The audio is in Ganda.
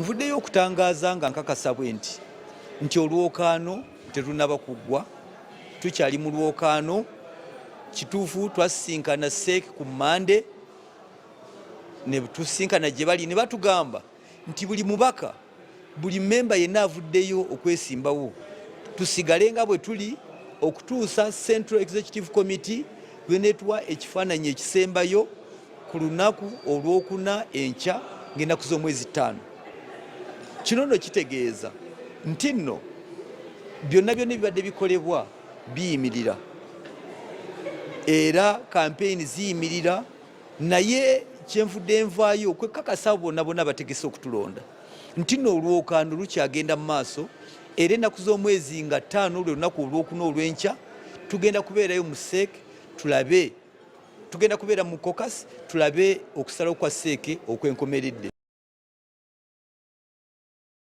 Nvuddeyo okutangaaza nga nkakasa bwe nti olwokaano terunaba kuggwa, tukyali mu lwokaano. Kituufu twasisinkana SEEK ku Mande, ne tusisinkana gye bali ne batugamba nti buli mubaka, buli memba yenna avuddeyo okwesimbawo, tusigale nga bwe tuli okutuusa Central Executive Committee lweneetuwa ekifaananyi ekisembayo ku lunaku olwokuna enkya ng'ennaku z'omwezi 5. Kino nno kitegeeza nti nno byonna ebibadde bikolebwa biyimirira era kampeyini ziyimirira, naye kyenvudde nvaayo kwekakasa bonna bategese okutulonda nti nno olwokaano lukyagenda mu maaso, era ennaku z'omwezi nga 5 lwe lunaku olwokuna olw'enkya tugenda kubeerayo mu SEEK, tulabe tugenda kubeera mu caucus, tulabe okusalawo kwa SEEK okwenkomeredde.